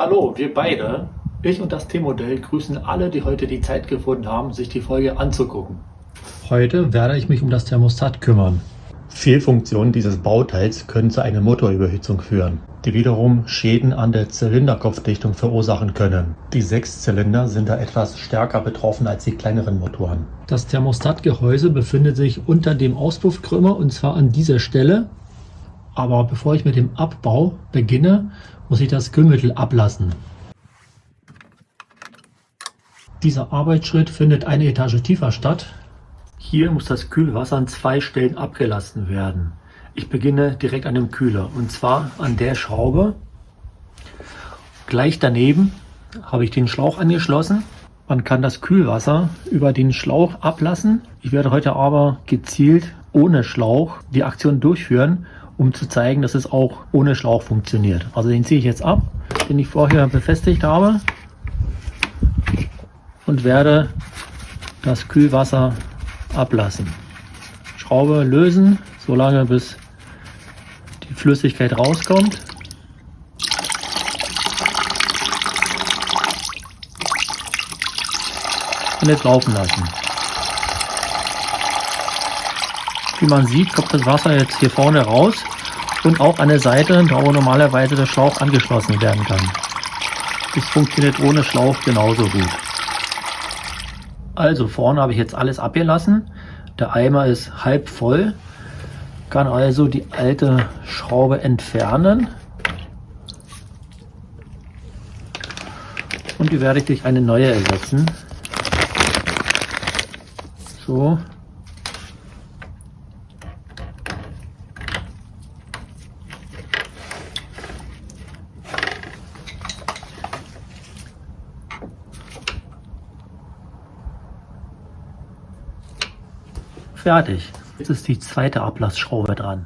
Hallo, wir beide, ich und das T-Modell, grüßen alle, die heute die Zeit gefunden haben, sich die Folge anzugucken. Heute werde ich mich um das Thermostat kümmern. Fehlfunktionen dieses Bauteils können zu einer Motorüberhitzung führen, die wiederum Schäden an der Zylinderkopfdichtung verursachen können. Die 6 Zylinder sind da etwas stärker betroffen als die kleineren Motoren. Das Thermostatgehäuse befindet sich unter dem Auspuffkrümmer und zwar an dieser Stelle. Aber bevor ich mit dem Abbau beginne, muss ich das Kühlmittel ablassen. Dieser Arbeitsschritt findet eine Etage tiefer statt. Hier muss das Kühlwasser an 2 Stellen abgelassen werden. Ich beginne direkt an dem Kühler und zwar an der Schraube. Gleich daneben habe ich den Schlauch angeschlossen. Man kann das Kühlwasser über den Schlauch ablassen. Ich werde heute aber gezielt ohne Schlauch die Aktion durchführen, um zu zeigen, dass es auch ohne Schlauch funktioniert. Also den ziehe ich jetzt ab, den ich vorher befestigt habe, und werde das Kühlwasser ablassen. Schraube lösen, solange bis die Flüssigkeit rauskommt. Und jetzt laufen lassen. Wie man sieht, kommt das Wasser jetzt hier vorne raus und auch an der Seite, da wo normalerweise der Schlauch angeschlossen werden kann. Das funktioniert ohne Schlauch genauso gut. Also vorne habe ich jetzt alles abgelassen. Der Eimer ist halb voll. Kann also die alte Schraube entfernen. Und die werde ich durch eine neue ersetzen. So. Fertig. Jetzt ist die zweite Ablassschraube dran.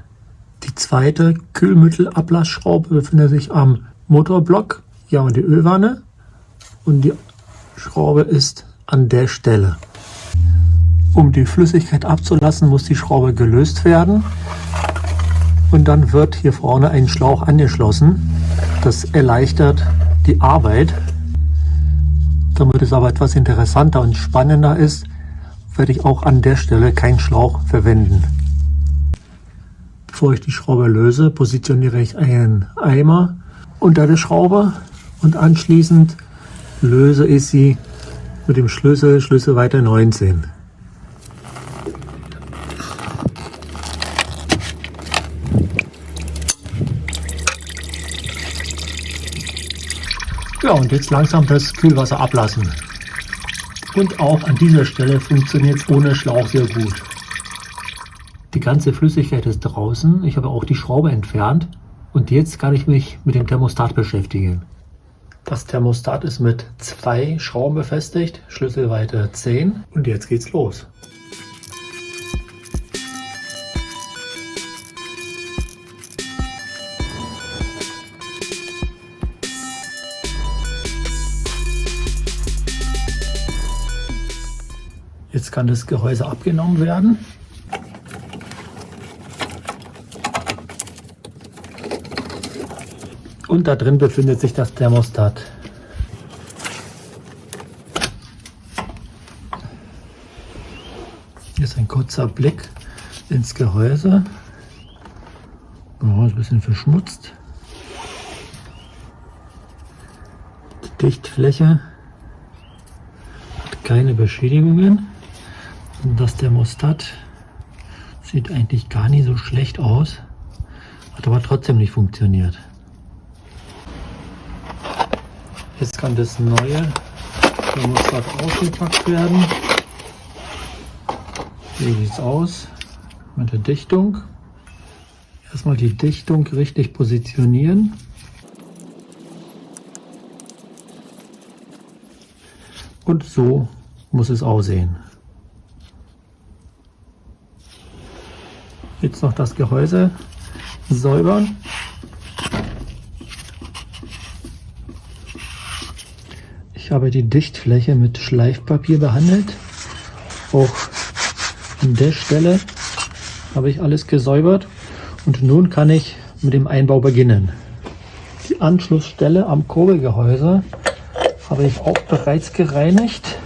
Die zweite Kühlmittelablassschraube befindet sich am Motorblock. Hier haben wir die Ölwanne und die Schraube ist an der Stelle. Um die Flüssigkeit abzulassen, muss die Schraube gelöst werden und dann wird hier vorne ein Schlauch angeschlossen. Das erleichtert die Arbeit. Damit es aber etwas interessanter und spannender ist, werde ich auch an der Stelle keinen Schlauch verwenden. Bevor ich die Schraube löse, positioniere ich einen Eimer unter der Schraube und anschließend löse ich sie mit dem Schlüsselweite 19. Ja, und jetzt langsam das Kühlwasser ablassen. Und auch an dieser Stelle funktioniert es ohne Schlauch sehr gut. Die ganze Flüssigkeit ist draußen. Ich habe auch die Schraube entfernt. Und jetzt kann ich mich mit dem Thermostat beschäftigen. Das Thermostat ist mit 2 Schrauben befestigt, Schlüsselweite 10. Und jetzt geht's los. Jetzt kann das Gehäuse abgenommen werden. Und da drin befindet sich das Thermostat. Hier ist ein kurzer Blick ins Gehäuse. Oh, ist ein bisschen verschmutzt. Die Dichtfläche hat keine Beschädigungen. Das Thermostat sieht eigentlich gar nicht so schlecht aus, hat aber trotzdem nicht funktioniert. Jetzt kann das neue Thermostat ausgepackt werden. Hier sieht es aus mit der Dichtung. Erstmal die Dichtung richtig positionieren. Und so muss es aussehen. Jetzt noch das Gehäuse säubern. Ich habe die Dichtfläche mit Schleifpapier behandelt. Auch an der Stelle habe ich alles gesäubert und nun kann ich mit dem Einbau beginnen. Die Anschlussstelle am Kurbelgehäuse habe ich auch bereits gereinigt.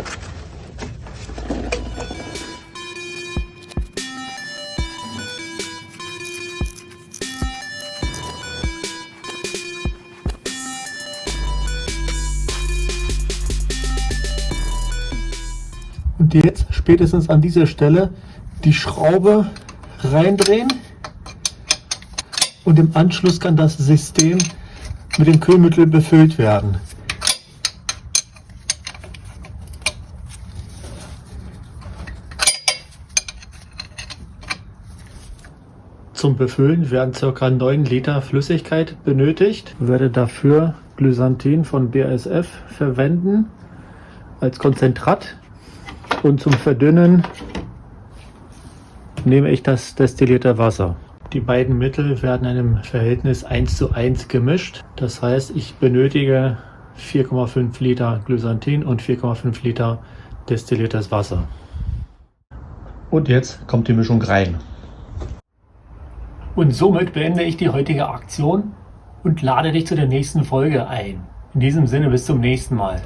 Und jetzt spätestens an dieser Stelle die Schraube reindrehen und im Anschluss kann das System mit dem Kühlmittel befüllt werden. Zum Befüllen werden ca. 9 Liter Flüssigkeit benötigt. Ich werde dafür Glysantin von BASF verwenden als Konzentrat. Und zum Verdünnen nehme ich das destillierte Wasser. Die beiden Mittel werden in einem Verhältnis 1:1 gemischt. Das heißt, ich benötige 4,5 Liter Glysantin und 4,5 Liter destilliertes Wasser. Und jetzt kommt die Mischung rein. Und somit beende ich die heutige Aktion und lade dich zu der nächsten Folge ein. In diesem Sinne bis zum nächsten Mal.